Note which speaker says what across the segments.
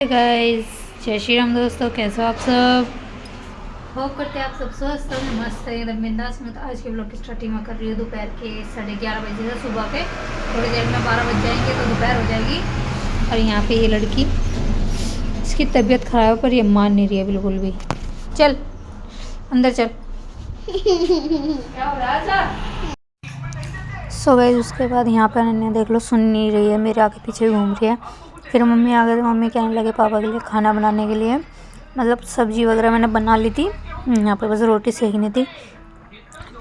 Speaker 1: Guys, जय श्री राम दोस्तों। कैसे हो आप सब? होप करते हैं आप सब स्वस्थ और मस्त है एकदम बिंदास में। तो आज के ब्लॉग की स्टार्टिंग में कर रही हूँ दोपहर के 11:30 बजे से। सुबह के थोड़ी देर में 12 बज जाएंगे तो दोपहर हो जाएगी। और यहाँ पे ये लड़की, इसकी तबीयत खराब है पर ये मान नहीं रही है बिल्कुल भी। चल अंदर चल। क्या हो रहा है? सो गाइस, उसके बाद यहाँ पे अनन्या देख लो सुन नहीं रही है, मेरे आगे पीछे घूम रही है। फिर मम्मी आ गए तो मम्मी कहने लगे पापा के लिए खाना बनाने के लिए, मतलब सब्जी वगैरह मैंने बना ली थी, यहाँ पे बस रोटी सेकनी थी।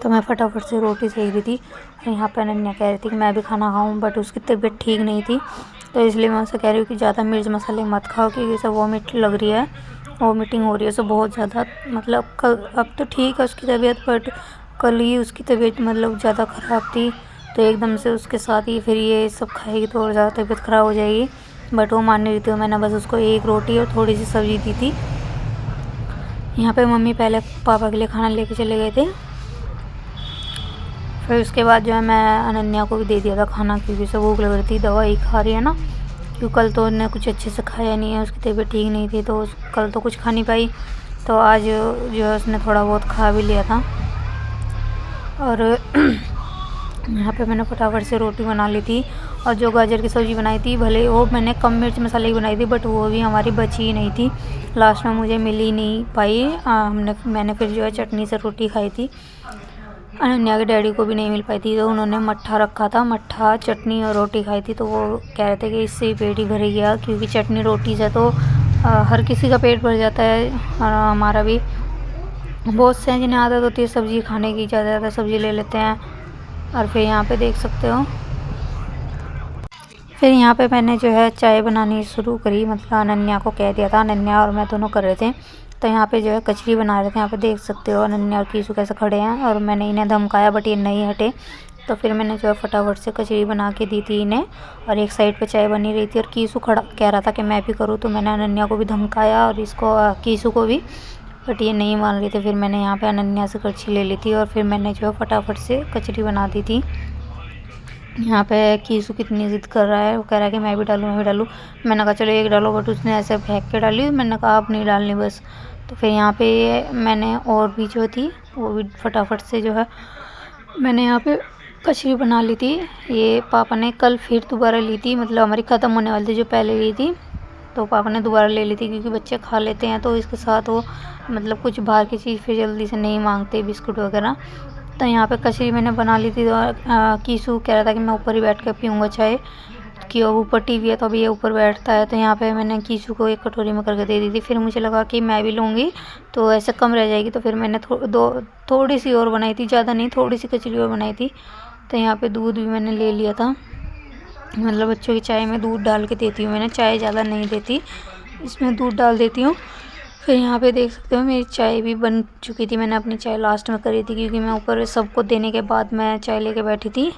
Speaker 1: तो मैं फटाफट से रोटी सेक रही थी। और यहाँ पे अनन्या कह रही थी कि मैं भी खाना खाऊं, बट उसकी तबीयत ठीक नहीं थी। तो इसलिए मैं उसे कह रही हूँ कि ज़्यादा मिर्च मसाले मत खाओ क्योंकि उसे वॉमिट लग रही है, वॉमिटिंग हो रही है उसे बहुत ज़्यादा। मतलब कल अब तो ठीक है उसकी तबीयत, बट कल ही उसकी तबीयत मतलब ज़्यादा ख़राब थी। तो एकदम से उसके साथ ही फिर ये सब खाएगी तो और ज़्यादा तबीयत ख़राब हो जाएगी। बट वो मान नहीं रही थी। मैंने बस उसको एक रोटी और थोड़ी सी सब्ज़ी दी थी। यहाँ पे मम्मी पहले पापा के लिए खाना लेके चले गए थे। फिर उसके बाद जो है मैं अनन्या को भी दे दिया था खाना क्योंकि उसे भूख लग रही थी, दवाई खा रही है ना। क्योंकि कल तो उन्हें कुछ अच्छे से खाया नहीं है, उसकी तबीयत ठीक नहीं थी तो कल तो कुछ खा नहीं पाई। तो आज जो है उसने थोड़ा बहुत खा भी लिया था। और यहाँ पे मैंने फटाफट से रोटी बना ली थी। और जो गाजर की सब्ज़ी बनाई थी, भले वो मैंने कम मिर्च मसाले की बनाई थी, बट वो भी हमारी बची ही नहीं थी। लास्ट में मुझे मिल ही नहीं पाई। मैंने फिर जो है चटनी से रोटी खाई थी। अनन्या के डैडी को भी नहीं मिल पाई थी तो उन्होंने मट्ठा रखा था, मट्ठा चटनी और रोटी खाई थी। तो वो कह रहे थे कि इससे ही पेट ही भर गया क्योंकि चटनी रोटी से तो हर किसी का पेट भर जाता है। और हमारा भी बहुत से हैं जिन्हें आदत होती है सब्ज़ी खाने की, ज़्यादा ज़्यादा सब्ज़ी ले लेते हैं। और फिर यहाँ पे देख सकते हो, फिर यहाँ पे मैंने जो है चाय बनानी शुरू करी। मतलब अनन्या को कह दिया था, अनन्या और मैं दोनों कर रहे थे। तो यहाँ पे जो है कचरी बना रहे थे। यहाँ पे देख सकते हो अनन्या और कीसू कैसे खड़े हैं। और मैंने इन्हें धमकाया बट ये नहीं हटे। तो फिर मैंने जो है फटाफट से कचरी बना के दी थी इन्हें। और एक साइड पे चाय बनी रही थी और कीसू खड़ा कह रहा था कि मैं भी करूँ। तो मैंने अनन्या को भी धमकाया और इसको कीसू को भी, बट ये नहीं मान रही थी। फिर मैंने यहाँ पे अनन्या से कचरी ले ली थी और फिर मैंने जो है फटाफट से कचरी बना दी थी। यहाँ पे कीसू कितनी ज़िद कर रहा है, वो कह रहा है कि मैं भी डालूँ मैं भी डालूँ। मैंने कहा चलो एक डालो, बट उसने ऐसे फेंक के डाली। मैंने कहा आप नहीं डालनी बस। तो फिर यहाँ पे मैंने और भी जो थी वो भी फटाफट से जो है मैंने यहाँ पे कचरी बना ली थी। ये पापा ने कल फिर दोबारा ली थी, मतलब हमारी ख़त्म होने वाली थी जो पहले ली थी, तो पापा ने दोबारा ले ली थी क्योंकि बच्चे खा लेते हैं। तो इसके साथ वो मतलब कुछ बाहर की चीज़ फिर जल्दी से नहीं मांगते, बिस्कुट वगैरह। तो यहाँ पे कचरी मैंने बना ली थी। तो कीसू कह रहा था कि मैं ऊपर ही बैठ कर पीऊँगा चाय, कि अब ऊपर टीवी है तो अभी ये ऊपर बैठता है। तो यहाँ पे मैंने कीसू को एक कटोरी में करके दे दी थी। फिर मुझे लगा कि मैं भी लूँगी तो ऐसे कम रह जाएगी, तो फिर मैंने थोड़ी सी और बनाई थी, ज़्यादा नहीं, थोड़ी सी कचरी और बनाई थी। तो यहाँ पे दूध भी मैंने ले लिया था। मतलब बच्चों की चाय में दूध डाल के देती हूँ, मैंने चाय ज़्यादा नहीं देती, इसमें दूध डाल देती हूँ। फिर यहाँ पे देख सकते हो मेरी चाय भी बन चुकी थी। मैंने अपनी चाय लास्ट में करी थी क्योंकि मैं ऊपर सबको देने के बाद मैं चाय लेके बैठी थी।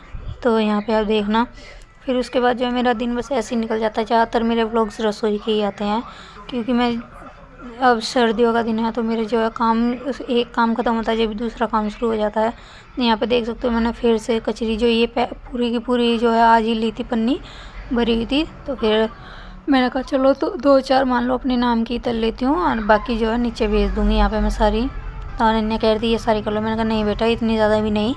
Speaker 1: तो यहाँ पे आप देखना, फिर उसके बाद जो है मेरा दिन बस ऐसे ही निकल जाता है। ज़्यादातर मेरे व्लॉग्स रसोई के ही आते हैं क्योंकि मैं अब सर्दियों का दिन है तो मेरे जो है काम, एक काम ख़त्म होता है जब दूसरा काम शुरू हो जाता है। यहाँ पे देख सकते हो मैंने फिर से कचरी जो ये पूरी की पूरी जो है आज ही ली थी, पन्नी भरी हुई थी। तो फिर मैंने कहा चलो तो 2-4 मान लो अपने नाम की तल लेती हूँ और बाकी जो है नीचे भेज दूँगी यहाँ पे मैं सारी। तो अनन्या कह रही थी ये सारी कर लो। मैंने कहा नहीं बेटा इतनी ज़्यादा भी नहीं,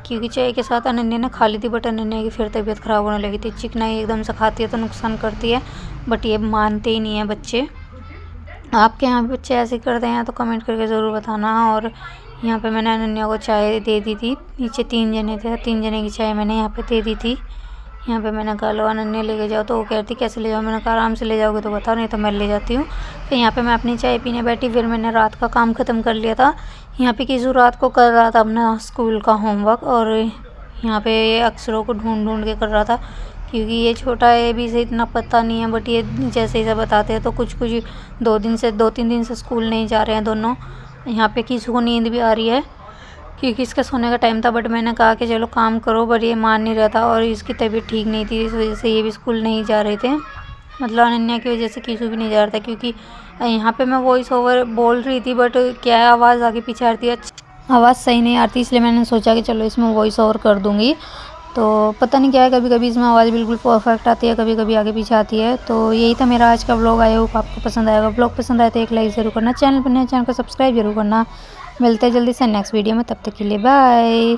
Speaker 1: क्योंकि चाय के साथ अनन्या ने खा ली थी, बट अनन्या की फिर तबीयत ख़राब होने लगी थी। चिकनाई एकदम से खाती है तो नुकसान करती है, बट ये मानते ही नहीं है बच्चे। आपके यहाँ भी बच्चे ऐसे करते हैं तो कमेंट करके ज़रूर बताना। और यहाँ पे मैंने अनन्या को चाय दे दी थी, नीचे 3 जने थे, 3 जने की चाय मैंने यहाँ पे दे दी थी। यहाँ पे मैंने कहा लो अनन्या लेके जाओ, तो वो कहती कैसे ले जाओ। मैंने कहा आराम से ले जाओगे तो बताओ, नहीं तो मैं ले जाती हूँ। फिर यहाँ पे मैं अपनी चाय पीने बैठी। फिर मैंने रात का काम ख़त्म कर लिया था। यहाँ पे कीसू रात को कर रहा था अपना स्कूल का होमवर्क, और यहाँ पे अक्षरों को ढूंढ ढूंढ के कर रहा था क्योंकि ये छोटा है, भी से इतना पता नहीं है, बट ये जैसे ही बताते हैं तो कुछ 2-3 दिन से स्कूल नहीं जा रहे हैं दोनों। यहाँ पे कीसू को नींद भी आ रही है क्योंकि इसका सोने का टाइम था, बट मैंने कहा कि चलो काम करो, बट ये मान नहीं रहा था और इसकी तबीयत ठीक नहीं थी, इस वजह से ये भी स्कूल नहीं जा रहे थे। मतलब अनन्या की वजह से कीसू भी नहीं जा रहा था क्योंकि यहाँ पे मैं वॉइस ओवर बोल रही थी, बट क्या आवाज़ आगे पीछे आ रही थी, आवाज़ सही नहीं आती, इसलिए मैंने सोचा कि चलो इसमें वॉइस ओवर कर दूँगी। तो पता नहीं क्या है, कभी कभी इसमें आवाज़ बिल्कुल परफेक्ट आती है, कभी कभी आगे पीछे आती है। तो यही था मेरा आज का व्लॉग। आई होप आपको पसंद आएगा। व्लॉग पसंद आए तो एक लाइक ज़रूर करना, चैनल पर नए चैनल को सब्सक्राइब जरूर करना। मिलते हैं जल्दी से नेक्स्ट वीडियो में, तब तक के लिए बाय।